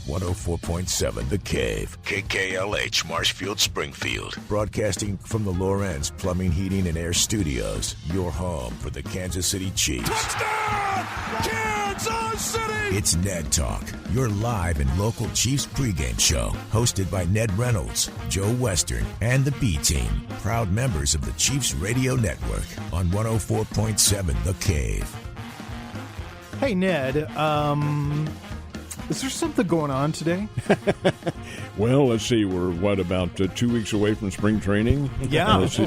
104.7 The Cave, KKLH, Marshfield, Springfield. Broadcasting from the Lorenz Plumbing, Heating, and Air Studios. Your home for the Kansas City Chiefs. Touchdown! Kansas City! It's Ned Talk, your live and local Chiefs pregame show. Hosted by Ned Reynolds, Joe Western, and the B-Team. Proud members of the Chiefs Radio Network on 104.7 The Cave. Hey, Ned, is there something going on today? Well, let's see. We're, about 2 weeks away from spring training? Yeah. This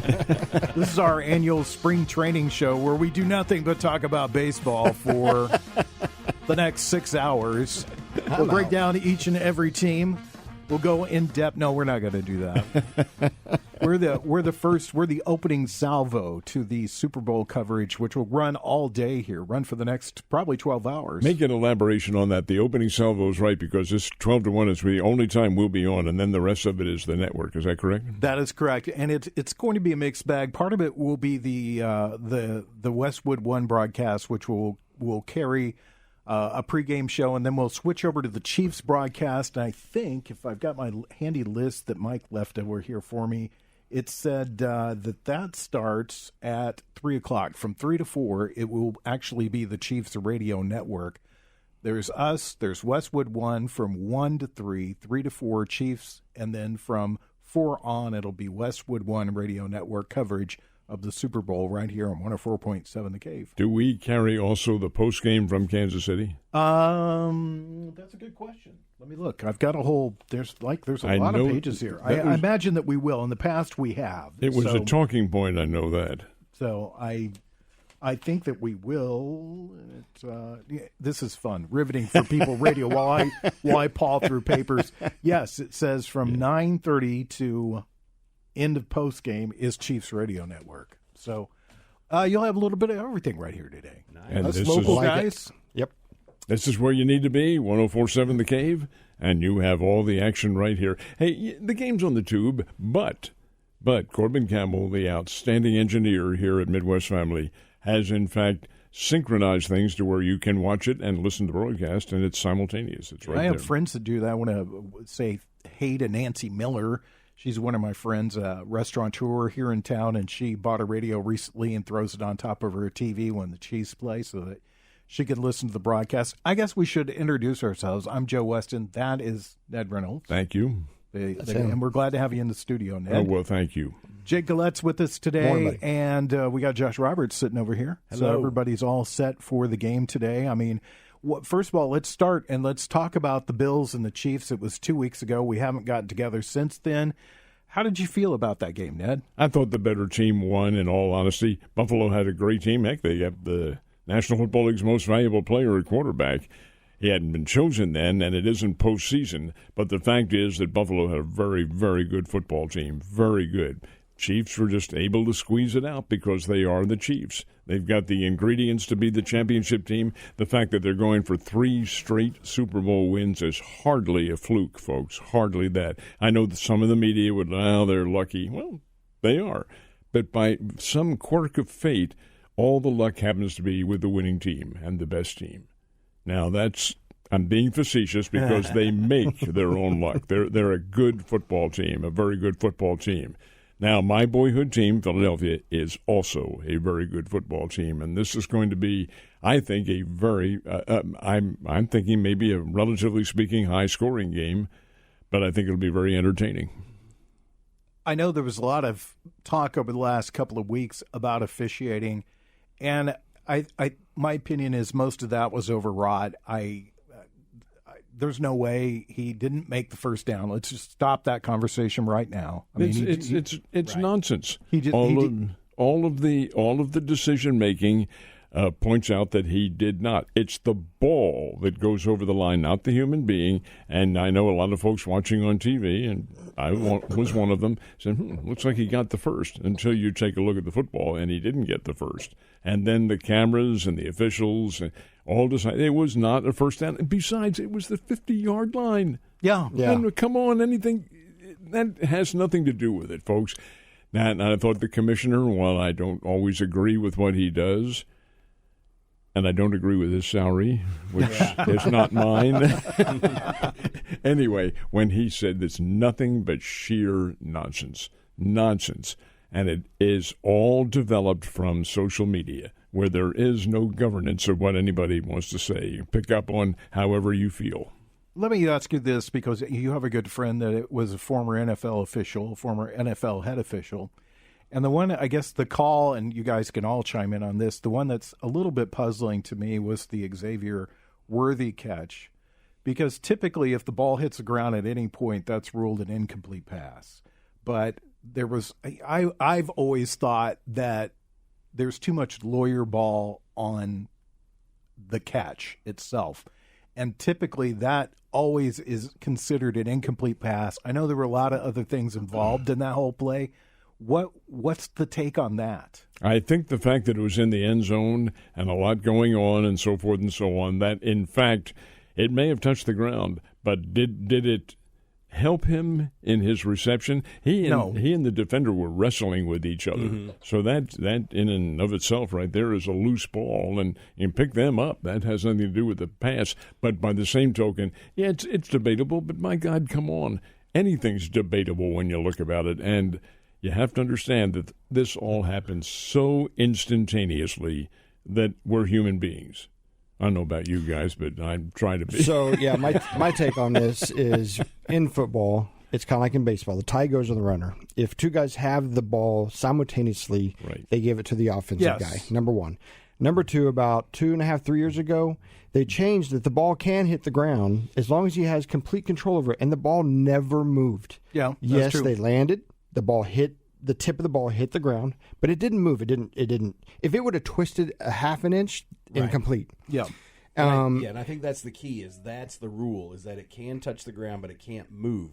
is our annual spring training show where we do nothing but talk about baseball for the next 6 hours. We'll break down each and every team. We'll go in depth. No, we're not going to do that. We're the opening salvo to the Super Bowl coverage, which will run all day here, run for the next probably 12 hours. Make an elaboration on that. The opening salvo is right because this 12 to 1 is the only time we'll be on, and then the rest of it is the network. Is that correct? That is correct, and it's going to be a mixed bag. Part of it will be the Westwood One broadcast, which will carry a pregame show, and then we'll switch over to the Chiefs broadcast. And I think, if I've got my handy list that Mike left over here for me, it said that starts at 3 o'clock. From 3 to 4, it will actually be the Chiefs Radio Network. There's us, there's Westwood 1 from 1 to 3, 3 to 4 Chiefs, and then from 4 on, it'll be Westwood 1 Radio Network coverage of the Super Bowl right here on 104.7 The Cave. Do we carry also the post game from Kansas City? That's a good question. Let me look. I've got a whole. There's a lot of pages here. I imagine that we will. In the past, we have. It was a talking point. I know that. So I think that we will. This is fun, riveting for people radio. While I paw through papers. Yes, it says from 9:30 to end of post game is Chiefs Radio Network. So you'll have a little bit of everything right here today. Nice. And us local guys. Yep. This is where you need to be, 104.7 The Cave, and you have all the action right here. Hey, the game's on the tube, but Corbin Campbell, the outstanding engineer here at Midwest Family, has in fact synchronized things to where you can watch it and listen to the broadcast, and it's simultaneous. It's right there. I have friends that do that. I want to say hey to Nancy Miller. She's one of my friends, a restaurateur here in town, and she bought a radio recently and throws it on top of her TV when the Chiefs play so that she can listen to the broadcast. I guess we should introduce ourselves. I'm Joe Weston. That is Ned Reynolds. Thank you. And we're glad to have you in the studio, Ned. Oh, well, thank you. Jake Gallette's with us today, morning, and we got Josh Roberts sitting over here. Hello. So everybody's all set for the game today. I mean, first of all, let's start and let's talk about the Bills and the Chiefs. It was 2 weeks ago. We haven't gotten together since then. How did you feel about that game, Ned? I thought the better team won, in all honesty. Buffalo had a great team. Heck, they got the National Football League's most valuable player at quarterback. He hadn't been chosen then, and it isn't postseason. But the fact is that Buffalo had a very, very good football team. Very good. Chiefs were just able to squeeze it out because they are the Chiefs. They've got the ingredients to be the championship team. The fact that they're going for 3 straight Super Bowl wins is hardly a fluke, folks. Hardly that. I know that some of the media would, they're lucky. Well, they are. But by some quirk of fate, all the luck happens to be with the winning team and the best team. Now, I'm being facetious because they make their own luck. They're a good football team, a very good football team. Now, my boyhood team, Philadelphia, is also a very good football team, and this is going to be, I think, a very I'm thinking maybe a relatively speaking high-scoring game, but I think it'll be very entertaining. I know there was a lot of talk over the last couple of weeks about officiating, and my opinion is most of that was overwrought. There's no way he didn't make the first down. Let's just stop that conversation right now. I mean, it's right. Nonsense. All of the decision making points out that he did not. It's the ball that goes over the line, not the human being. And I know a lot of folks watching on TV, and I was one of them, said, looks like he got the first, until you take a look at the football, and he didn't get the first. And then the cameras and the officials all decided it was not a first down. Besides, it was the 50-yard line. Yeah. And come on, anything that has nothing to do with it, folks. And I thought the commissioner, while I don't always agree with what he does, and I don't agree with his salary, which is not mine. Anyway, when he said it's nothing but sheer nonsense, and it is all developed from social media, where there is no governance of what anybody wants to say. You pick up on however you feel. Let me ask you this, because you have a good friend that was a former NFL official, former NFL head official. And the one, I guess the call, and you guys can all chime in on this, the one that's a little bit puzzling to me was the Xavier Worthy catch. Because typically if the ball hits the ground at any point, that's ruled an incomplete pass. But there was, I've always thought that there's too much lawyer ball on the catch itself. And typically that always is considered an incomplete pass. I know there were a lot of other things involved in that whole play. What's the take on that? I think the fact that it was in the end zone and a lot going on and so forth and so on, that in fact it may have touched the ground, but did it help him in his reception? He and the defender were wrestling with each other. Mm-hmm. So that in and of itself right there is a loose ball, and you pick them up. That has nothing to do with the pass. But by the same token, yeah, it's debatable, but my God, come on. Anything's debatable when you look about it, and you have to understand that this all happens so instantaneously that we're human beings. I don't know about you guys, but I'm trying to be. So, yeah, my take on this is in football, it's kind of like in baseball. The tie goes on the runner. If two guys have the ball simultaneously, right, they give it to the offensive guy, number one. Number two, about 2.5, 3 years ago, they changed that the ball can hit the ground as long as he has complete control over it, and the ball never moved. Yeah, yes, true. They landed. The ball hit. The tip of the ball hit the ground, but it didn't move. It didn't. If it would have twisted a half an inch, incomplete. Yeah. And I think that's the key. That's the rule. Is that it can touch the ground, but it can't move.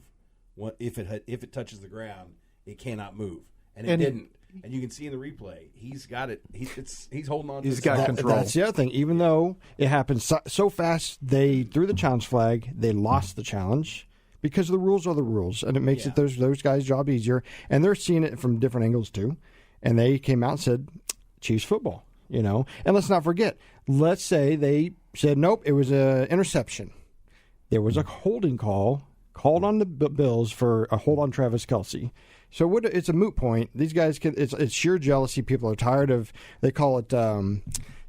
If it touches the ground, it cannot move, and it didn't. And you can see in the replay, he's got it. He's holding on. He's got control. That's the other thing. Even though it happened so fast, they threw the challenge flag. They lost the challenge. Because the rules are the rules, and it makes it those guys' job easier. And they're seeing it from different angles, too. And they came out and said, Chiefs football, And let's not forget, let's say they said, nope, it was an interception. There was a holding called on the Bills for a hold on Travis Kelce. So it's a moot point. These guys, it's sheer jealousy. People are tired of, they call it,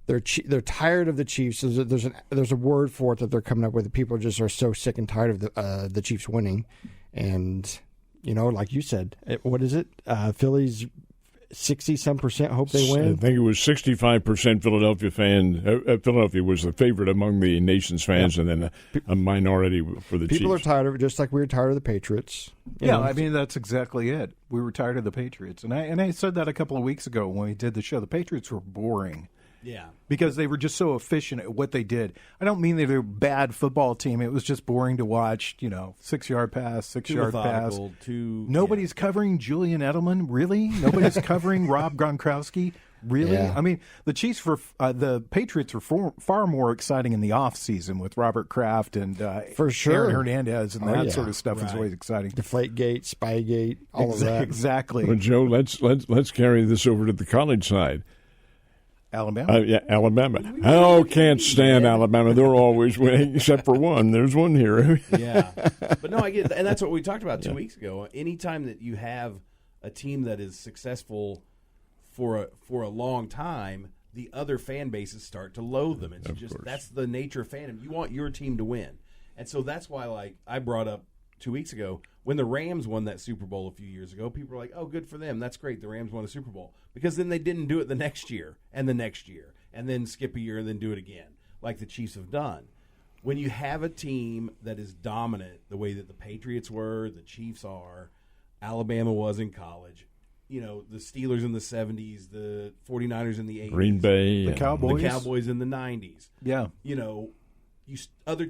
they're tired of the Chiefs. There's a word for it that they're coming up with. People are so sick and tired of the Chiefs winning, and like you said, what is it? Philly's 60-some% hope they win. I think it was 65% Philadelphia fan. Philadelphia was the favorite among the nation's fans, and then a minority for the Chiefs. People are tired of it, just like we were tired of the Patriots. I mean that's exactly it. We were tired of the Patriots, and I said that a couple of weeks ago when we did the show. The Patriots were boring. Yeah. Because they were just so efficient at what they did. I don't mean they're a bad football team. It was just boring to watch, 6-yard pass, 6-yard pass. Nobody's covering Julian Edelman, really? Nobody's covering Rob Gronkowski, really? Yeah. I mean, the Patriots were far more exciting in the offseason with Robert Kraft and for sure. Aaron Hernandez and that sort of stuff is always exciting. Deflategate, Spygate, all of that. Exactly. Well, Joe, let's carry this over to the college side. Alabama? Alabama. I can't stand Alabama. They're always winning, except for one. There's one here. Yeah. But no, I get it. And that's what we talked about 2 weeks ago. Anytime that you have a team that is successful for a long time, the other fan bases start to loathe them. It's that's the nature of fandom. You want your team to win. And so that's why, I brought up 2 weeks ago, when the Rams won that Super Bowl a few years ago, people were like, oh, good for them. That's great. The Rams won a Super Bowl. Because then they didn't do it the next year and the next year and then skip a year and then do it again like the Chiefs have done. When you have a team that is dominant the way that the Patriots were, the Chiefs are, Alabama was in college, the Steelers in the 70s, the 49ers in the 80s. Green Bay. The Cowboys. The Cowboys in the 90s. Yeah. Other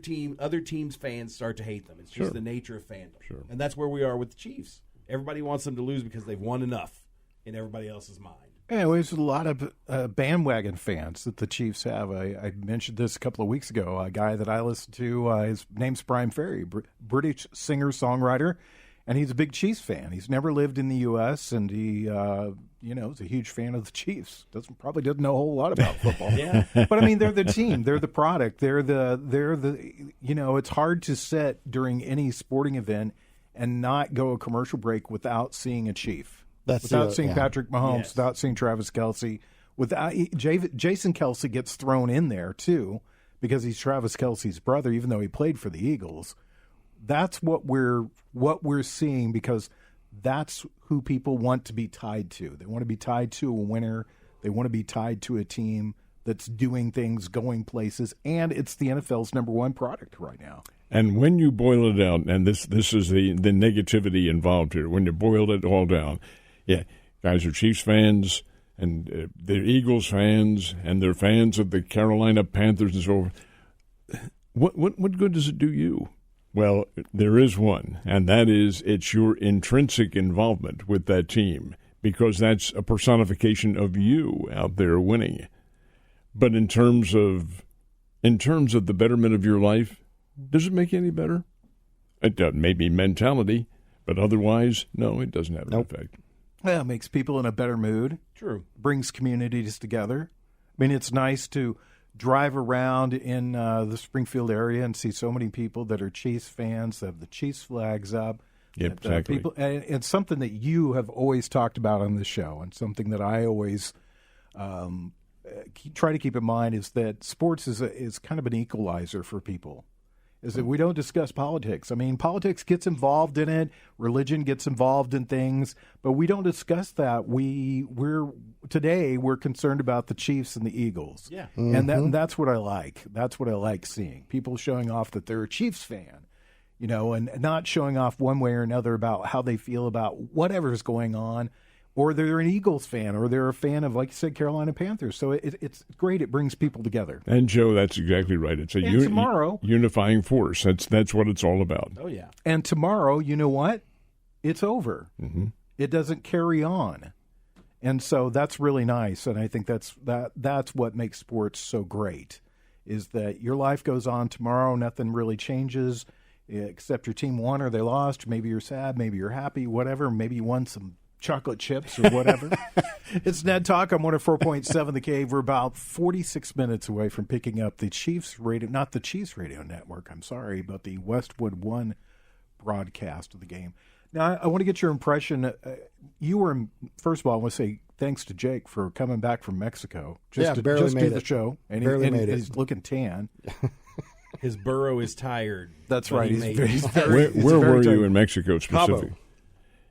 teams' fans start to hate them. It's just the nature of fandom. Sure. And that's where we are with the Chiefs. Everybody wants them to lose because they've won enough in everybody else's mind. Yeah, there's a lot of bandwagon fans that the Chiefs have. I mentioned this a couple of weeks ago. A guy that I listen to, his name's Brian Ferry, British singer-songwriter, and he's a big Chiefs fan. He's never lived in the U.S., and he is a huge fan of the Chiefs. Probably doesn't know a whole lot about football. Yeah. But I mean, they're the team. They're the product. They're the. It's hard to sit during any sporting event and not go a commercial break without seeing a Chief, without seeing Patrick Mahomes, without seeing Travis Kelce, without Jason Kelce gets thrown in there too because he's Travis Kelce's brother, even though he played for the Eagles. That's what we're seeing because that's who people want to be tied to. They want to be tied to a winner. They want to be tied to a team that's doing things, going places, and it's the NFL's number one product right now. And when you boil it down, and this is the negativity involved here, when you boil it all down, guys are Chiefs fans, and they're Eagles fans, and they're fans of the Carolina Panthers and so forth. What good does it do you? Well, there is one, and that is it's your intrinsic involvement with that team because that's a personification of you out there winning. But in terms of the betterment of your life, does it make you any better? It does, maybe mentality, but otherwise, no, it doesn't have an effect. Well, it makes people in a better mood. True. Brings communities together. I mean, it's nice to drive around in the Springfield area and see so many people that are Chiefs fans, that have the Chiefs flags up. Yep, exactly. It's something that you have always talked about on the show, and something that I always try to keep in mind is that sports is kind of an equalizer for people. Is that we don't discuss politics. I mean, politics gets involved in it, religion gets involved in things, but we don't discuss that. Today we're concerned about the Chiefs and the Eagles. Yeah. Mm-hmm. And that's what I like. That's what I like seeing. People showing off that they're a Chiefs fan, and not showing off one way or another about how they feel about whatever's going on. Or they're an Eagles fan, or they're a fan of, like you said, Carolina Panthers. So it's great. It brings people together. And, Joe, that's exactly right. It's a unifying force. That's what it's all about. Oh, yeah. And tomorrow, you know what? It's over. Mm-hmm. It doesn't carry on. And so that's really nice. And I think that's what makes sports so great, is that your life goes on tomorrow. Nothing really changes except your team won or they lost. Maybe you're sad. Maybe you're happy. Whatever. Maybe you won some chocolate chips or whatever. It's Ned Talk on 104.7 The Cave. We're about 46 minutes away from picking up the Chiefs radio, not the Chiefs radio network, I'm sorry, but the Westwood One broadcast of the game. Now, I want to get your impression. You were, first of all, I want to say thanks to Jake for coming back from Mexico. Just to do the show. And he's looking tan. His burro is tired. That's right. Where were you in Mexico specifically?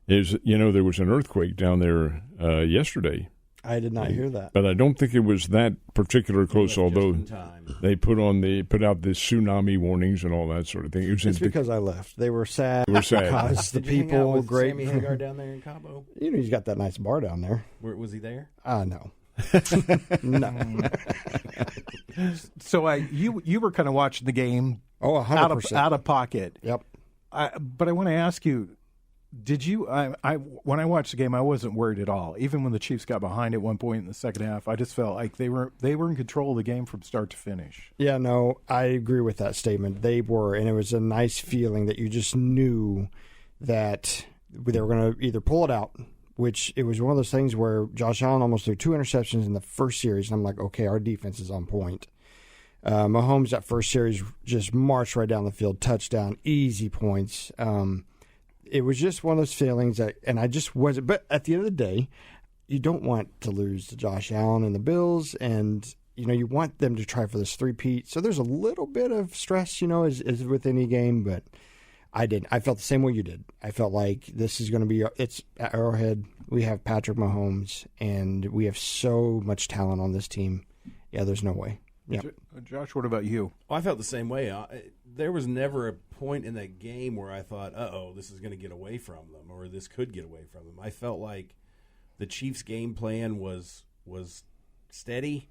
There was an earthquake down there yesterday. I did not hear that, but I don't think it was that particular close. Although they put out the tsunami warnings and all that sort of thing. It's because I left. They were sad. Because the people were great. Sammy Hagar down there in Cabo. He's got that nice bar down there. Was he there? No. No. So you were kind of watching the game. 100%. out of pocket. Yep. But I want to ask you. Did you? When I watched the game, I wasn't worried at all. Even when the Chiefs got behind at one point in the second half, I just felt like they were in control of the game from start to finish. Yeah, no, I agree with that statement. They were, and it was a nice feeling that you just knew that they were going to either pull it out, which it was one of those things where Josh Allen almost threw 2 interceptions in the first series, and I'm like, okay, our defense is on point. Mahomes, that first series, just marched right down the field, touchdown, easy points. It was just one of those feelings and I just wasn't. But at the end of the day, you don't want to lose to Josh Allen and the Bills, and you want them to try for this three-peat. So there's a little bit of stress, as with any game. But I didn't. I felt the same way you did. I felt like this is going to be. It's at Arrowhead. We have Patrick Mahomes, and we have so much talent on this team. Yeah, there's no way. Yeah. Josh, what about you? Well, I felt the same way. There was never a point in that game where I thought, this is going to get away from them, or this could get away from them. I felt like the Chiefs' game plan was steady,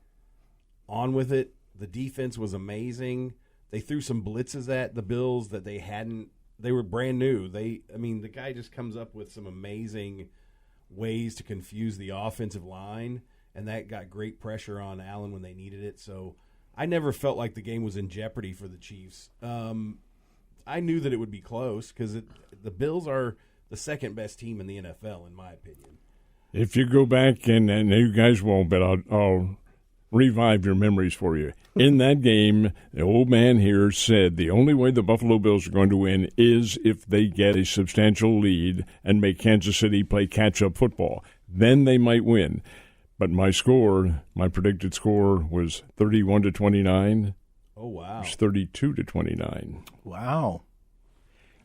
on with it. The defense was amazing. They threw some blitzes at the Bills that they hadn't. They were brand new. The guy just comes up with some amazing ways to confuse the offensive line, and that got great pressure on Allen when they needed it. So I never felt like the game was in jeopardy for the Chiefs. I knew that it would be close because the Bills are the second best team in the NFL, in my opinion. If you go back, and you guys won't, but I'll revive your memories for you. In that game, the old man here said the only way the Buffalo Bills are going to win is if they get a substantial lead and make Kansas City play catch-up football. Then they might win. But my predicted score was 31-29. Oh, wow. It was 32-29. Wow.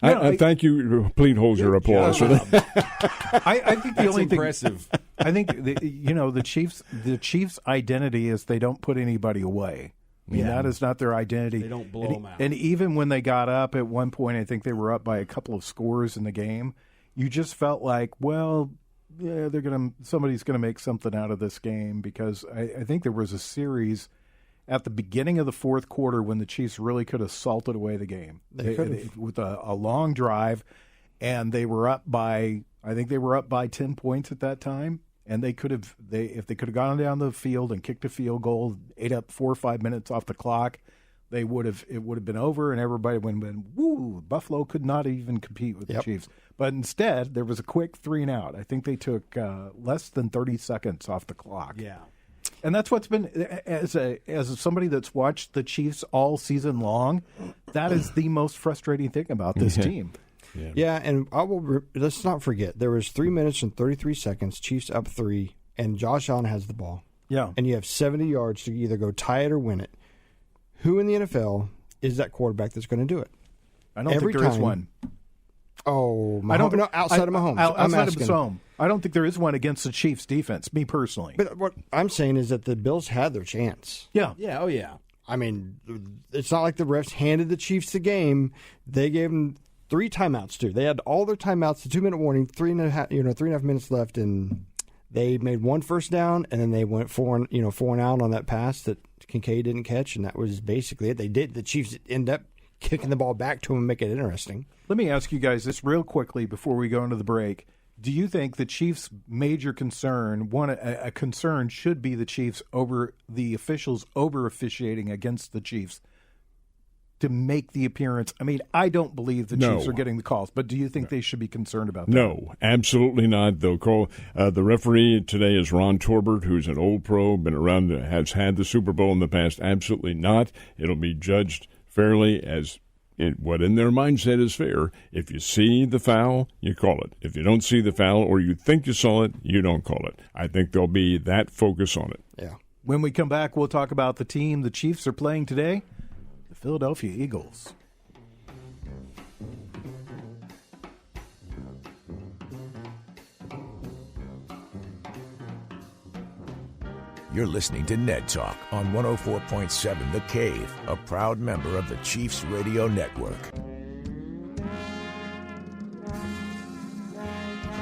I thank you. Complete holds your applause for that. I think the only impressive. thing. I think the Chiefs' identity is they don't put anybody away. I mean, that is not their identity. They don't blow them out. And even when they got up at one point, I think they were up by a couple of scores in the game. You just felt like, well, yeah, somebody's gonna make something out of this game, because I think there was a series at the beginning of the fourth quarter when the Chiefs really could have salted away the game. They with a long drive, and they were up by, I think they were up by 10 points at that time, and if they could have gone down the field and kicked a field goal, ate up 4 or 5 minutes off the clock, it would have been over, and everybody would have been, woo, Buffalo could not even compete with the Chiefs. But instead, there was a quick 3-and-out. I think they took less than 30 seconds off the clock. Yeah. And that's what's been, as somebody that's watched the Chiefs all season long, that is the most frustrating thing about this team. Yeah, and let's not forget, there was 3 minutes and 33 seconds, Chiefs up 3, and Josh Allen has the ball. Yeah. And you have 70 yards to either go tie it or win it. Who in the NFL is that quarterback that's going to do it? I don't think there is one. Oh, outside of Mahomes. Outside of Mahomes. I don't think there is one against the Chiefs' defense, me personally. But what I'm saying is that the Bills had their chance. Yeah. Yeah, oh yeah. I mean, it's not like the refs handed the Chiefs the game. They gave them 3 timeouts, too. They had all their timeouts, the 2-minute warning, 3.5 minutes left, and they made 1 first down, and then they went 4 and out on that pass that Kincaid didn't catch, and that was basically it. The Chiefs end up kicking the ball back to them and make it interesting. Let me ask you guys this real quickly before we go into the break. Do you think the Chiefs' major concern, a concern should be the Chiefs over the officials over officiating against the Chiefs to make the appearance? I mean, I don't believe the Chiefs are getting the calls, but do you think they should be concerned about that? No, absolutely not. They'll call the referee today is Ron Torbert, who's an old pro, been around, has had the Super Bowl in the past. Absolutely not. It'll be judged fairly as what in their mindset is fair. If you see the foul, you call it. If you don't see the foul or you think you saw it, you don't call it. I think there'll be that focus on it. Yeah. When we come back, we'll talk about the team the Chiefs are playing today, the Philadelphia Eagles. You're listening to Ned Talk on 104.7 The Cave, a proud member of the Chiefs Radio Network.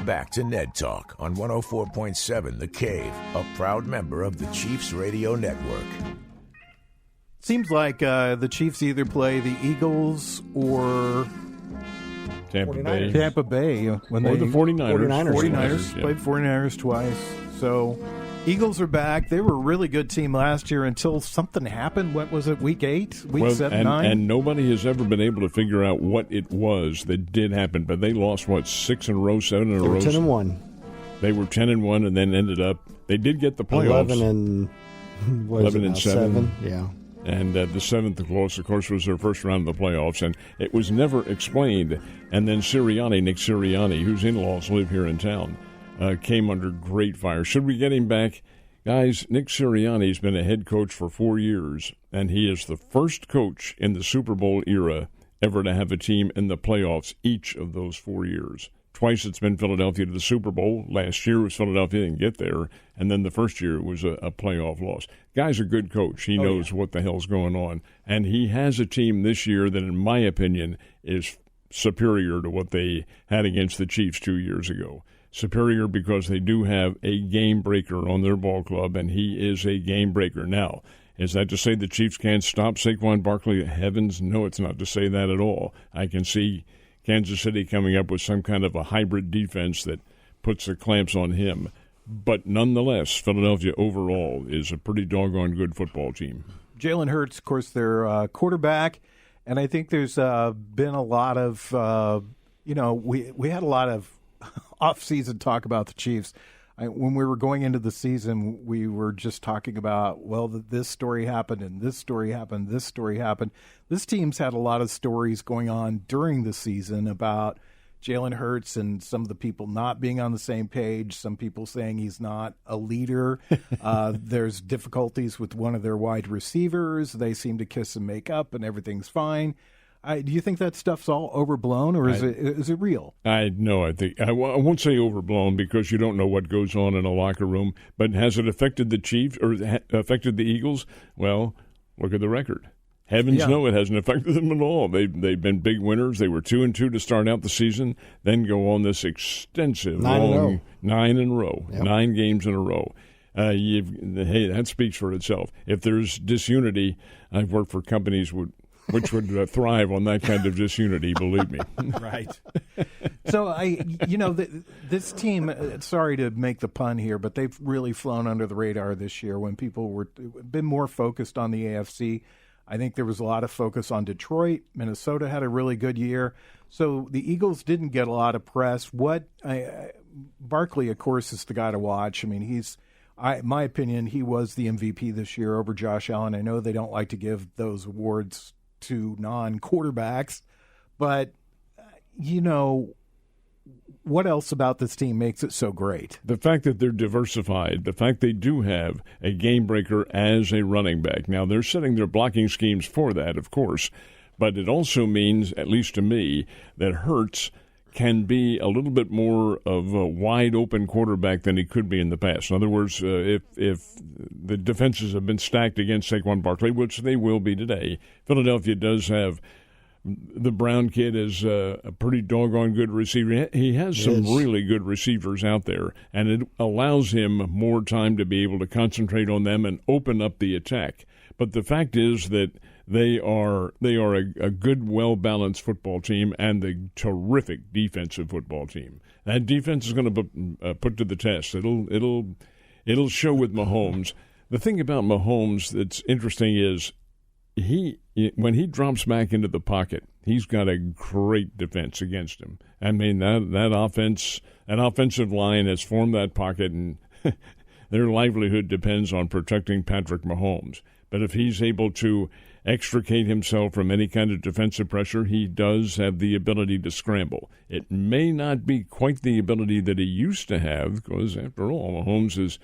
Back to Ned Talk on 104.7 The Cave, a proud member of the Chiefs Radio Network. Seems like the Chiefs either play the Eagles or Tampa Bay. Tampa Bay. Or the 49ers. 49ers played 49ers twice. So Eagles are back. They were a really good team last year until something happened. What was it, week 8? Week 7, 9? And nobody has ever been able to figure out what it was that did happen. But they lost, 6 in a row, 7 in a row? 10-1. They were 10-1 and then ended up, they did get the playoffs. 11 and 7. Yeah. And the 7th loss, of course, was their first round of the playoffs. And it was never explained. And then Nick Sirianni, whose in-laws live here in town, came under great fire. Should we get him back? Guys, Nick Sirianni's been a head coach for 4 years, and he is the first coach in the Super Bowl era ever to have a team in the playoffs each of those 4 years. Twice it's been Philadelphia to the Super Bowl. Last year was Philadelphia didn't get there, and then the first year it was a playoff loss. Guy's a good coach. He knows what the hell's going on, and he has a team this year that, in my opinion, is superior to what they had against the Chiefs 2 years ago. Superior because they do have a game breaker on their ball club, and he is a game breaker. Now, is that to say the Chiefs can't stop Saquon Barkley? Heavens, no, it's not to say that at all. I can see Kansas City coming up with some kind of a hybrid defense that puts the clamps on him. But nonetheless, Philadelphia overall is a pretty doggone good football team. Jalen Hurts, of course, their quarterback, and I think there's been a lot of, we had a lot of off-season talk about the Chiefs. when we were going into the season, we were just talking about, well, this story happened and this story happened, this story happened. This team's had a lot of stories going on during the season about Jalen Hurts and some of the people not being on the same page, some people saying he's not a leader. There's difficulties with one of their wide receivers. They seem to kiss and make up and everything's fine. Do you think that stuff's all overblown, or is it real? I think I won't say overblown because you don't know what goes on in a locker room. But has it affected the Chiefs or affected the Eagles? Well, look at the record. Heavens no, it hasn't affected them at all. They've been big winners. They were 2-2 to start out the season, then go on this extensive 9 in a row, yep. 9 games in a row. Hey, that speaks for itself. If there's disunity, I've worked for companies which would thrive on that kind of disunity, believe me. Right. So, this team, sorry to make the pun here, but they've really flown under the radar this year when people were been more focused on the AFC. I think there was a lot of focus on Detroit. Minnesota had a really good year. So the Eagles didn't get a lot of press. Barkley, of course, is the guy to watch. I mean, my opinion, he was the MVP this year over Josh Allen. I know they don't like to give those awards to non-quarterbacks, but what else about this team makes it so great? The fact that they're diversified, the fact they do have a game breaker as a running back. Now, they're setting their blocking schemes for that, of course, but it also means, at least to me, that Hurts can be a little bit more of a wide-open quarterback than he could be in the past. In other words, if the defenses have been stacked against Saquon Barkley, which they will be today, Philadelphia does have the Brown kid is a pretty doggone good receiver. He has some really good receivers out there, and it allows him more time to be able to concentrate on them and open up the attack. But the fact is that they are a good, well-balanced football team and a terrific defensive football team. That defense is going to be put to the test. It'll show with Mahomes. The thing about Mahomes that's interesting is when he drops back into the pocket, he's got a great defense against him. I mean, that offensive line has formed that pocket, and their livelihood depends on protecting Patrick Mahomes. But if he's able to extricate himself from any kind of defensive pressure, he does have the ability to scramble. It may not be quite the ability that he used to have, because after all, Mahomes is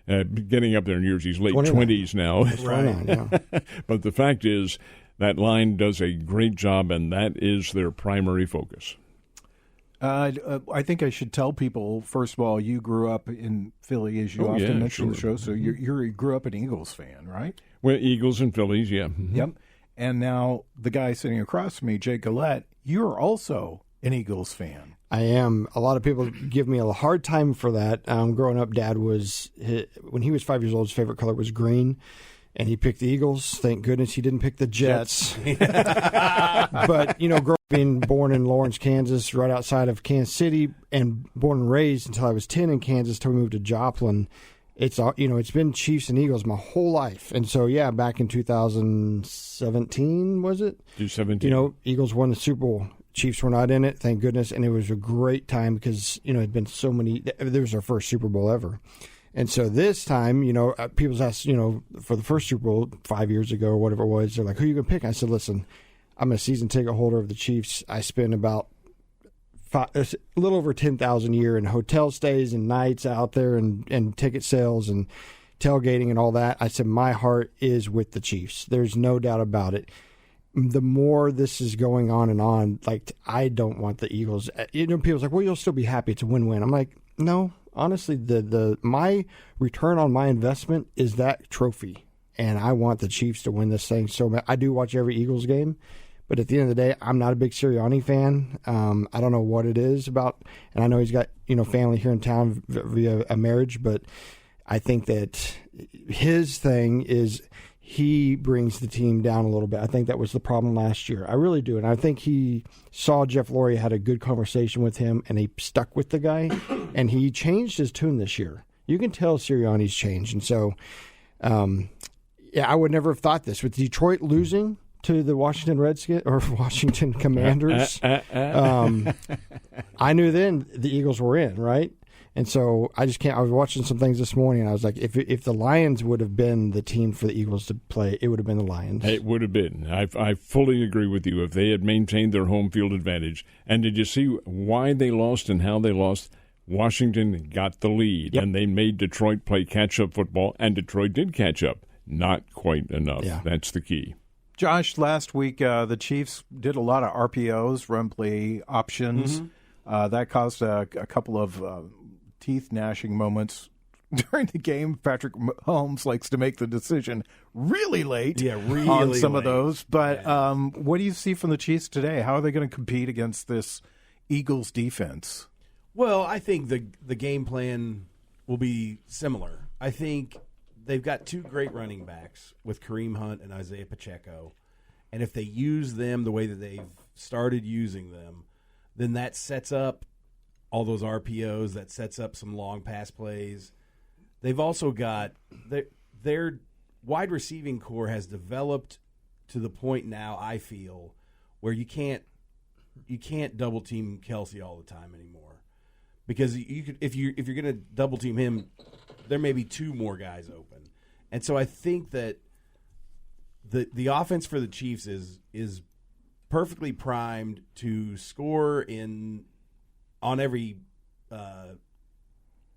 getting up there in years. He's late 20s now. Right. Yeah. But the fact is that line does a great job, and that is their primary focus. I think I should tell people, first of all, you grew up in Philly, as you often mention the show, so you grew up an Eagles fan, right? Well, Eagles and Phillies, yeah. Mm-hmm. Yep. And now the guy sitting across from me, Jake Gillette, you're also an Eagles fan. I am. A lot of people give me a hard time for that. Growing up, Dad when he was 5 years old, his favorite color was green, and he picked the Eagles. Thank goodness he didn't pick the Jets. But, being born in Lawrence, Kansas, right outside of Kansas City, and born and raised until I was 10 in Kansas, till we moved to Joplin, it's been Chiefs and Eagles my whole life. And so, back in 2017, was it? 2017. Eagles won the Super Bowl. Chiefs were not in it, thank goodness, and it was a great time because, it'd been so many. There was our first Super Bowl ever. And so this time, people's asked, for the first Super Bowl 5 years ago or whatever it was, they're like, who are you going to pick? I said, listen, I'm a season ticket holder of the Chiefs. I spend about a little over $10,000 a year in hotel stays and nights out there and ticket sales and tailgating and all that. I said, my heart is with the Chiefs. There's no doubt about it. The more this is going on and on, like, I don't want the Eagles. People's like, well, you'll still be happy. It's a win-win. I'm like, no, honestly, my return on my investment is that trophy, and I want the Chiefs to win this thing so bad. I do watch every Eagles game, but at the end of the day, I'm not a big Sirianni fan. I don't know what it is about, and I know he's got family here in town via a marriage, but I think that his thing is he brings the team down a little bit. I think that was the problem last year. I really do. And I think he saw Jeff Lurie, had a good conversation with him, and he stuck with the guy, and he changed his tune this year. You can tell Sirianni's changed. And so, I would never have thought this. With Detroit losing to the Washington Commanders, I knew then the Eagles were in, right? And so I just can't. I was watching some things this morning, and I was like, if the Lions would have been the team for the Eagles to play, it would have been the Lions. It would have been. I fully agree with you. If they had maintained their home field advantage. And did you see why they lost and how they lost? Washington got the lead, and they made Detroit play catch-up football, and Detroit did catch up. Not quite enough. Yeah. That's the key. Josh, last week the Chiefs did a lot of RPOs, run play options. That caused a couple of teeth-gnashing moments during the game. Patrick Mahomes likes to make the decision really late on some of those. But what do you see from the Chiefs today? How are they going to compete against this Eagles defense? Well, I think the game plan will be similar. I think they've got two great running backs with Kareem Hunt and Isaiah Pacheco. And if they use them the way that they've started using them, then that sets up all those RPOs, that sets up some long pass plays. They've also got their wide receiving core has developed to the point now, I feel, where you can't double team Kelsey all the time anymore. Because you could, if you're going to double team him, there may be two more guys open. And so I think that the offense for the Chiefs is perfectly primed to score on every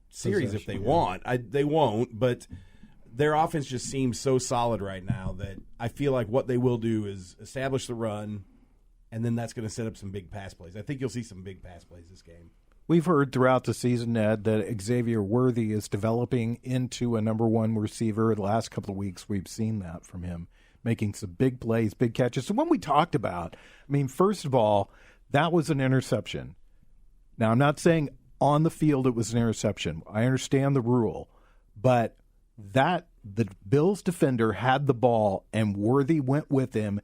series if they want. They won't, but their offense just seems so solid right now that I feel like what they will do is establish the run, and then that's going to set up some big pass plays. I think you'll see some big pass plays this game. We've heard throughout the season, Ned, that Xavier Worthy is developing into a number one receiver. The last couple of weeks, we've seen that from him, making some big plays, big catches. So when we talked about, first of all, that was an interception. Now, I'm not saying on the field it was an interception. I understand the rule. But the Bills defender had the ball, and Worthy went with him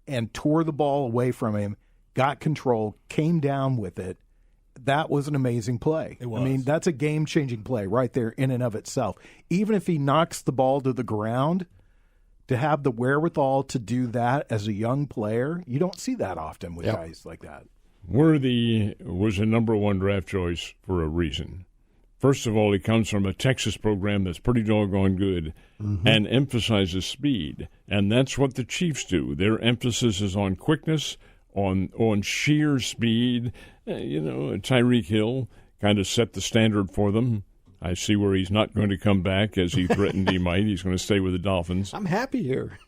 and tore the ball away from him, got control, came down with it. That was an amazing play. It was. That's a game-changing play right there in and of itself. Even if he knocks the ball to the ground, to have the wherewithal to do that as a young player, you don't see that often with guys like that. Worthy was a number one draft choice for a reason. First of all, he comes from a Texas program that's pretty doggone good and emphasizes speed. And that's what the Chiefs do. Their emphasis is on quickness, on sheer speed. Tyreek Hill kind of set the standard for them. I see where he's not going to come back, as he threatened he might. He's going to stay with the Dolphins. I'm happy here.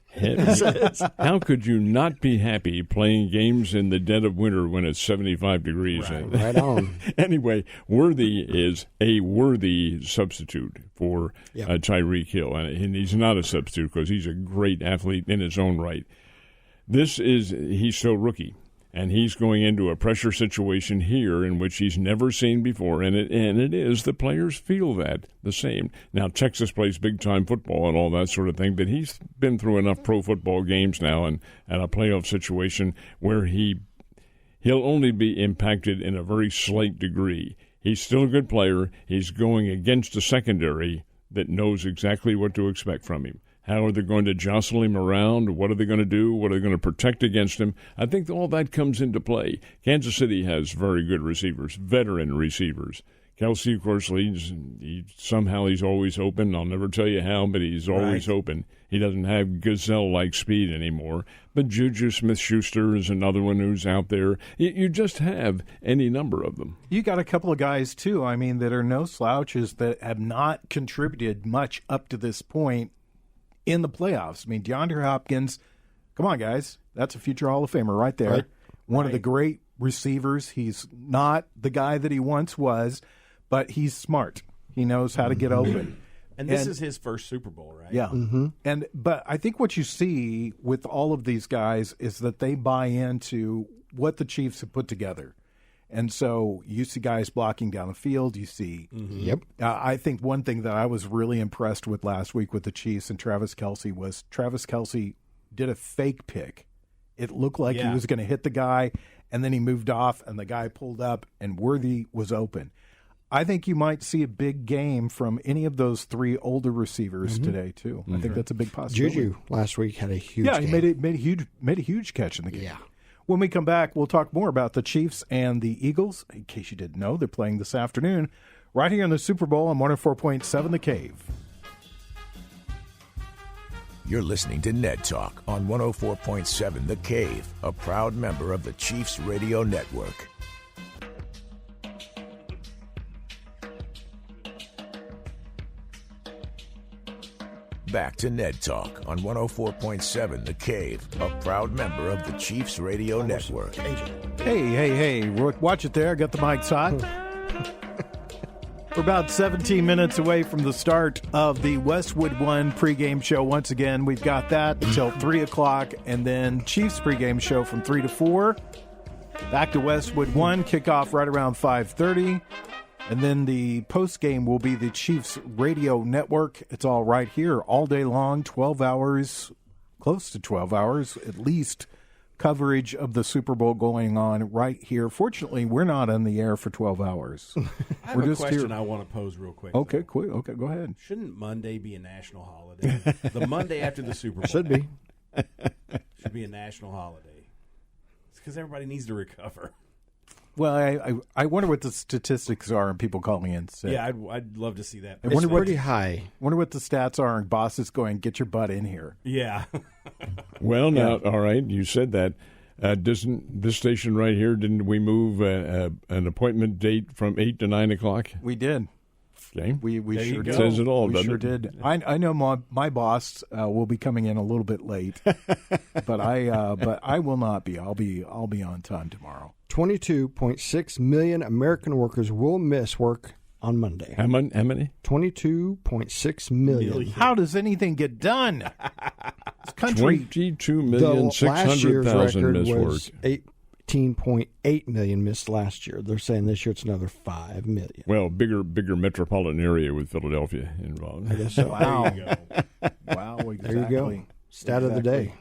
How could you not be happy playing games in the dead of winter when it's 75 degrees? Right on. Anyway, Worthy is a worthy substitute for Tyreek Hill. And he's not a substitute because he's a great athlete in his own right. He's still rookie. And he's going into a pressure situation here in which he's never seen before, and it is the players feel that the same. Now, Texas plays big-time football and all that sort of thing, but he's been through enough pro football games now and a playoff situation where he'll only be impacted in a very slight degree. He's still a good player. He's going against a secondary that knows exactly what to expect from him. How are they going to jostle him around? What are they going to do? What are they going to protect against him? I think all that comes into play. Kansas City has very good receivers, veteran receivers. Kelsey, of course, leads. He's always open. I'll never tell you how, but he's always open. He doesn't have gazelle-like speed anymore. But Juju Smith-Schuster is another one who's out there. You just have any number of them. You got a couple of guys, too, that are no slouches that have not contributed much up to this point in the playoffs. DeAndre Hopkins, come on, guys. That's a future Hall of Famer right there. Right. One of the great receivers. He's not the guy that he once was, but he's smart. He knows how to get open. And this is his first Super Bowl, right? Yeah. But I think what you see with all of these guys is that they buy into what the Chiefs have put together. And so you see guys blocking down the field. You see. I think one thing that I was really impressed with last week with the Chiefs and Travis Kelce was Travis Kelce did a fake pick. It looked like he was going to hit the guy, and then he moved off, and the guy pulled up, and Worthy was open. I think you might see a big game from any of those three older receivers today, too. I think that's a big possibility. Juju last week had a huge game. He made a huge catch in the game. Yeah. When we come back, we'll talk more about the Chiefs and the Eagles. In case you didn't know, they're playing this afternoon right here in the Super Bowl on 104.7 The Cave. You're listening to Ned Talk on 104.7 The Cave, a proud member of the Chiefs Radio Network. Back to Ned Talk on 104.7 The Cave, a proud member of the Chiefs Radio Network. Hey, watch it there. Got the mics hot. We're about 17 minutes away from the start of the Westwood One pregame show. Once again, we've got that until 3 o'clock, and then Chiefs pregame show from 3 to 4. Back to Westwood One, kickoff right around 5:30. And then the postgame will be the Chiefs Radio Network. It's all right here all day long, 12 hours, close to 12 hours at least, coverage of the Super Bowl going on right here. Fortunately, we're not on the air for 12 hours. I have a question I want to pose real quick. Okay, quick. Okay, go ahead. Shouldn't Monday be a national holiday? The Monday after the Super Bowl. Should be. Should be a national holiday. It's because everybody needs to recover. Well, I wonder what the statistics are and people calling in sick. Yeah, I'd love to see that. It's pretty high. Wonder what the stats are and bosses going, get your butt in here. Yeah. Well, now, all right, you said that. Doesn't this station right here, didn't we move an appointment date from 8 to 9 o'clock? We did. Okay. We sure did. Says it all, we doesn't sure it? did. I know my boss will be coming in a little bit late, but I will not be. I'll be on time tomorrow. 22.6 million American workers will miss work on Monday. How many? 22.6 million. How does anything get done? This country. 22,600,000 miss was work. 18.8 million missed last year. They're saying this year it's another 5 million. Well, bigger metropolitan area with Philadelphia involved. I guess so. Wow. There you go. Wow. Exactly. There you go. Stat of the day.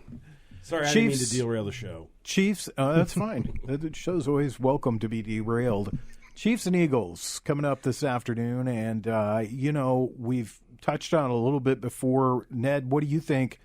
Sorry, I didn't mean to derail the show. Chiefs, that's fine. The show's always welcome to be derailed. Chiefs and Eagles coming up this afternoon, and, we've touched on it a little bit before. Ned, what do you think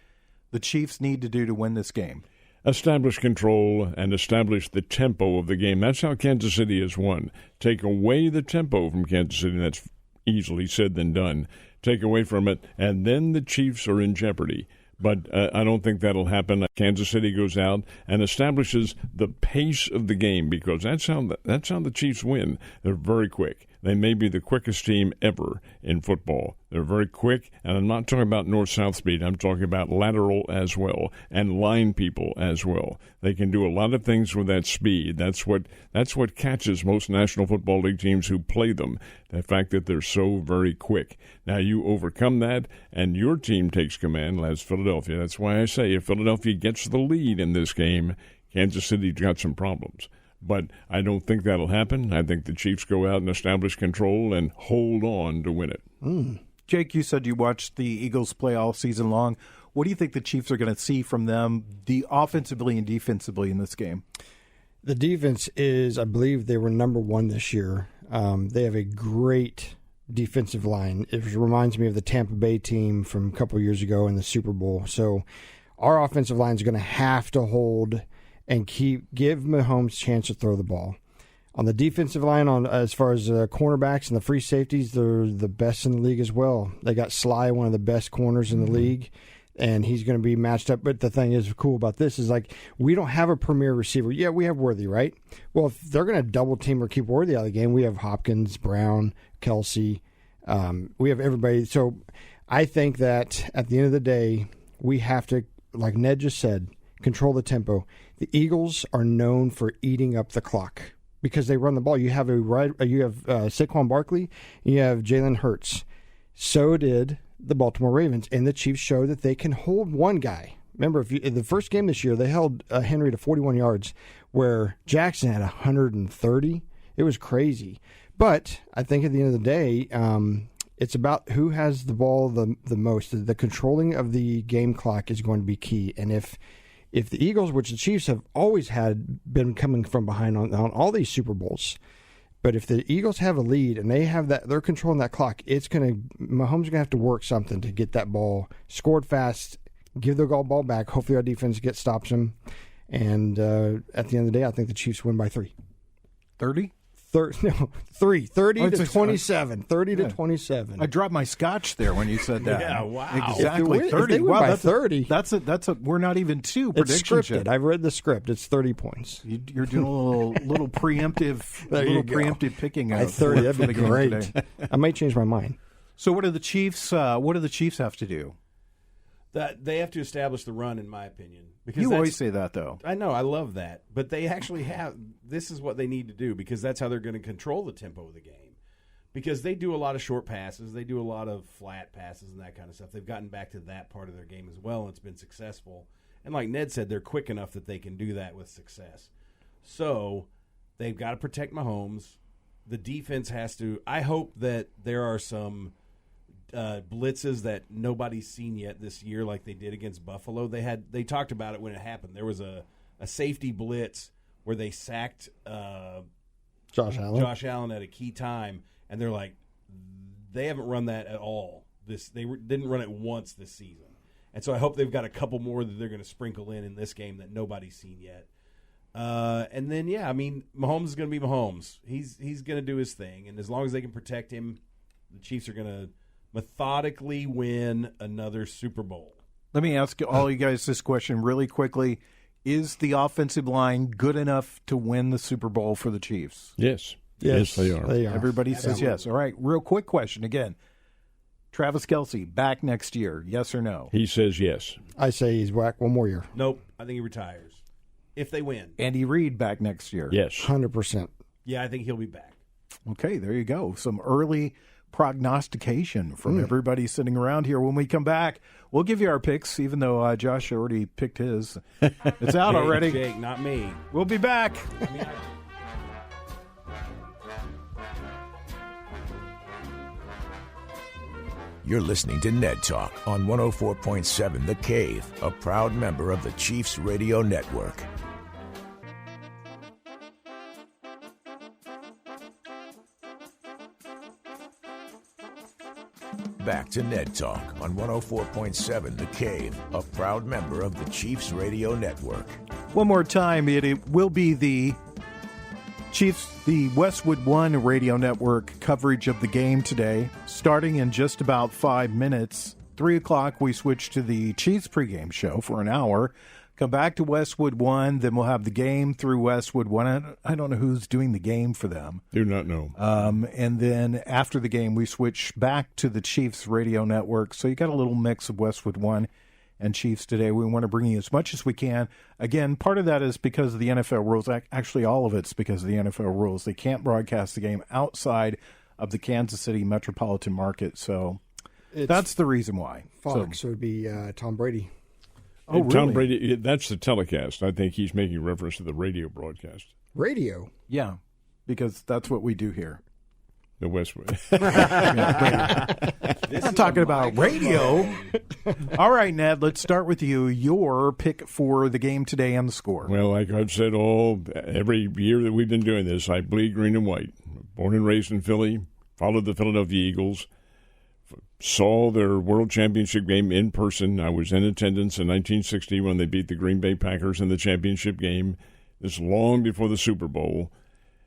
the Chiefs need to do to win this game? Establish control and establish the tempo of the game. That's how Kansas City has won. Take away the tempo from Kansas City, and that's easily said than done. Take away from it, and then the Chiefs are in jeopardy. But I don't think that'll happen. Kansas City goes out and establishes the pace of the game, because that's how the Chiefs win. They're very quick. They may be the quickest team ever in football. They're very quick, and I'm not talking about north-south speed. I'm talking about lateral as well and line people as well. They can do a lot of things with that speed. That's what catches most National Football League teams who play them, the fact that they're so very quick. Now, you overcome that, and your team takes command, as Philadelphia. That's why I say if Philadelphia gets the lead in this game, Kansas City's got some problems. But I don't think that'll happen. I think the Chiefs go out and establish control and hold on to win it. Jake, you said you watched the Eagles play all season long. What do you think the Chiefs are going to see from them offensively and defensively in this game? The defense is, I believe they were number one this year. They have a great defensive line. It reminds me of the Tampa Bay team from a couple of years ago in the Super Bowl. So our offensive line is going to have to hold and give Mahomes a chance to throw the ball. On the defensive line, as far as cornerbacks and the free safeties, they're the best in the league as well. They got Sly, one of the best corners in the league, and he's going to be matched up. But the thing is cool about this is, we don't have a premier receiver. Yeah, we have Worthy, right? Well, if they're going to double team or keep Worthy out of the game, we have Hopkins, Brown, Kelsey. We have everybody. So I think that at the end of the day, we have to, like Ned just said, control the tempo. The Eagles are known for eating up the clock because they run the ball. You have Saquon Barkley, and you have Jalen Hurts. So did the Baltimore Ravens, and the Chiefs show that they can hold one guy. Remember, in the first game this year, they held Henry to 41 yards, where Jackson had 130. It was crazy. But I think at the end of the day, it's about who has the ball the most. The controlling of the game clock is going to be key, and if the Eagles, which the Chiefs have always been coming from behind on all these Super Bowls, but if the Eagles have a lead and they're controlling that clock, Mahomes gonna have to work something to get that ball scored fast, give the ball back. Hopefully our defense stops him, and at the end of the day, I think the Chiefs win by 3. 30? 30 to 27. 30 to 27. I dropped my scotch there when you said that. Yeah, wow. Exactly. If 30. they win Wow, by that's 30. That's a. We're not even two It's predictions scripted. yet. I've read the script. It's 30 points. You're doing a little preemptive, There you go. preemptive picking By of 30, for that'd the be game great. today. I might change my mind. So what do the Chiefs? What do the Chiefs have to do? That they have to establish the run, in my opinion. Because You that's- always say that, though. I know, I love that, but they actually have. This is what they need to do because that's how they're going to control the tempo of the game. Because they do a lot of short passes, they do a lot of flat passes and that kind of stuff. They've gotten back to that part of their game as well, and it's been successful. And like Ned said, they're quick enough that they can do that with success. So they've got to protect Mahomes. The defense has to. I hope that there are some blitzes that nobody's seen yet this year, like they did against Buffalo. They talked about it when it happened. There was a safety blitz where they sacked Josh Allen at a key time, and they're like, they haven't run that at all. Didn't run it once this season, and so I hope they've got a couple more that they're going to sprinkle in this game that nobody's seen yet. And then Mahomes is going to be Mahomes. He's going to do his thing, and as long as they can protect him, the Chiefs are going to methodically win another Super Bowl. Let me ask all you guys this question really quickly. Is the offensive line good enough to win the Super Bowl for the Chiefs? Yes. Yes, they are. Everybody says yes. All right, real quick question again. Travis Kelce, back next year, yes or no? He says yes. I say he's back one more year. Nope. I think he retires. If they win. Andy Reid back next year? Yes. 100%. Yeah, I think he'll be back. Okay, there you go. Some early prognostication from everybody sitting around here. When we come back, we'll give you our picks, even though Josh already picked his. It's out already. Jake, not me. We'll be back. You're listening to Ned Talk on 104.7 The Cave, a proud member of the Chiefs Radio Network. Back to Ned Talk on 104.7 The Cave, a proud member of the Chiefs Radio Network. One more time, it will be the Chiefs, the Westwood One Radio Network coverage of the game today, starting in just about 5 minutes. 3 o'clock, we switch to the Chiefs pregame show for an hour. Come back to Westwood One, then we'll have the game through Westwood One. I don't know who's doing the game for them. Do not know. And then after the game, we switch back to the Chiefs Radio Network. So you got a little mix of Westwood One and Chiefs today. We want to bring you as much as we can. Again, part of that is because of the NFL rules. Actually, all of it's because of the NFL rules. They can't broadcast the game outside of the Kansas City metropolitan market. So that's the reason why. Fox would be Tom Brady. Oh, really? Tom Brady, that's the telecast. I think he's making reference to the radio broadcast. Radio? Yeah, because that's what we do here. The Westwood. I'm talking about radio. All right, Ned, let's start with you. Your pick for the game today and the score. Well, like I've said every year that we've been doing this, I bleed green and white. Born and raised in Philly, followed the Philadelphia Eagles, saw their World Championship game in person. I was in attendance in 1960 when they beat the Green Bay Packers in the championship game. This long before the Super Bowl.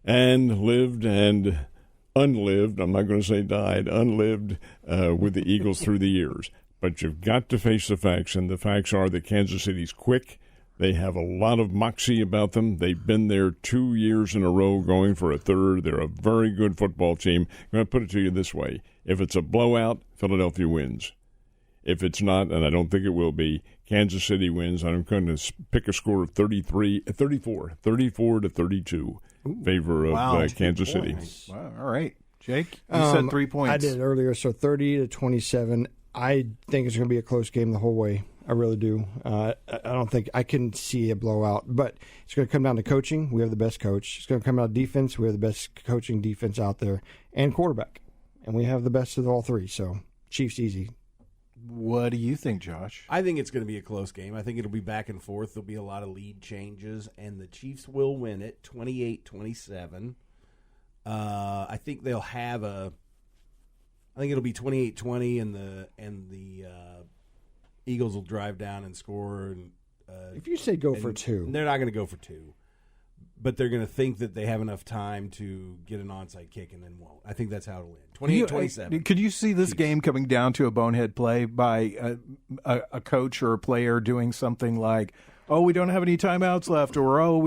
And lived and unlived, I'm not going to say died, unlived with the Eagles through the years. But you've got to face the facts, and the facts are that Kansas City's quick. They have a lot of moxie about them. They've been there 2 years in a row going for a third. They're a very good football team. I'm going to put it to you this way. If it's a blowout, Philadelphia wins. If it's not, and I don't think it will be, Kansas City wins. I'm going to pick a score of 34 to 32 in favor of Kansas City. Wow. All right. Jake, you said 3 points. I did earlier, so 30 to 27. I think it's going to be a close game the whole way. I really do. I don't think I can see a blowout, but it's going to come down to coaching. We have the best coach. It's going to come down to defense. We have the best coaching defense out there, and quarterback, and we have the best of all three. So Chiefs easy. What do you think, Josh? I think it's going to be a close game. I think it'll be back and forth. There'll be a lot of lead changes, and the Chiefs will win it 28-27. I think they'll have I think it'll be 28-20, and the Eagles will drive down and score. And If you say go for two, they're not going to go for two. but they're going to think that they have enough time to get an onside kick and then won't. I think that's how it'll end. 28-27. Could you see this game coming down to a bonehead play by a coach or a player doing something like, "Oh, we don't have any timeouts left," or "Oh,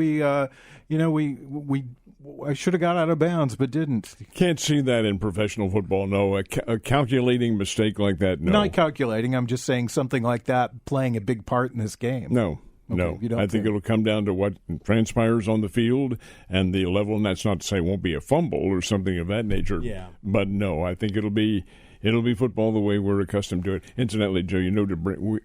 I should have got out of bounds but didn't." Can't see that in professional football. No, a calculating mistake like that. No, not calculating. I'm just saying something like that playing a big part in this game. No. Okay, no, you don't I think it'll come down to what transpires on the field and the level, and that's not to say it won't be a fumble or something of that nature. Yeah. But no, I think it'll be football the way we're accustomed to it. Incidentally, Joe,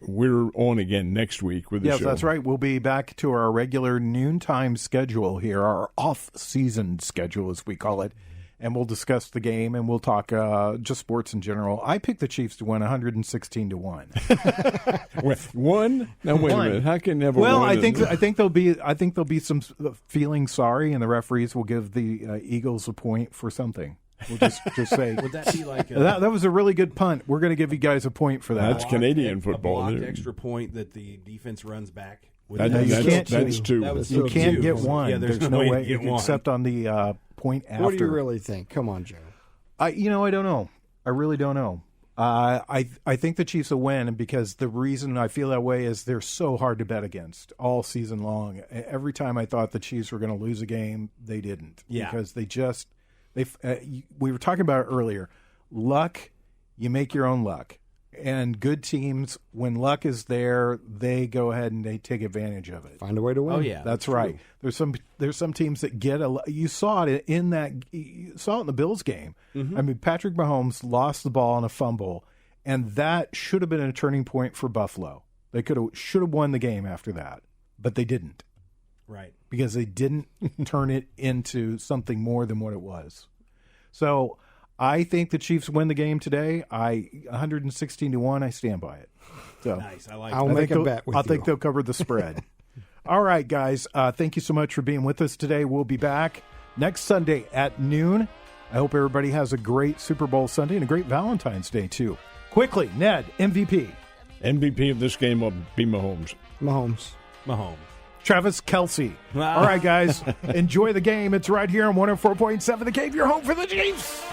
we're on again next week with the show. Yes, that's right. We'll be back to our regular noontime schedule here, our off-season schedule, as we call it. And we'll discuss the game, and we'll talk just sports in general. I picked the Chiefs to win 116-1. One? Now wait a minute. How can never? Well, win I think there'll be some feeling sorry, and the referees will give the Eagles a point for something. We'll just say would that be like that was a really good punt. We're going to give you guys a point for that. That's Canadian football. A blocked extra point that the defense runs back. That's two. You can't get one. Yeah, there's no way to get one. except on the point after. What do you really think? Come on, Joe. I don't know. I really don't know. I think the Chiefs will win, because the reason I feel that way is they're so hard to bet against all season long. Every time I thought the Chiefs were going to lose a game, they didn't. Yeah. Because we were talking about it earlier. Luck, you make your own luck. And good teams, when luck is there, they go ahead and they take advantage of it. Find a way to win. Oh yeah, that's right. There's some teams that get you saw it in the Bills game. Mm-hmm. I mean, Patrick Mahomes lost the ball on a fumble, and that should have been a turning point for Buffalo. They should have won the game after that, but they didn't. Right. Because they didn't turn it into something more than what it was. So I think the Chiefs win the game today. 116-1. I stand by it. So nice. I like. I'll make a bet with you. I think they'll cover the spread. All right, guys. Thank you so much for being with us today. We'll be back next Sunday at noon. I hope everybody has a great Super Bowl Sunday and a great Valentine's Day too. Quickly, Ned, MVP. MVP of this game will be Mahomes. Mahomes. Travis Kelce. All right, guys. Enjoy the game. It's right here on 104.7 The Cave, your home for the Chiefs.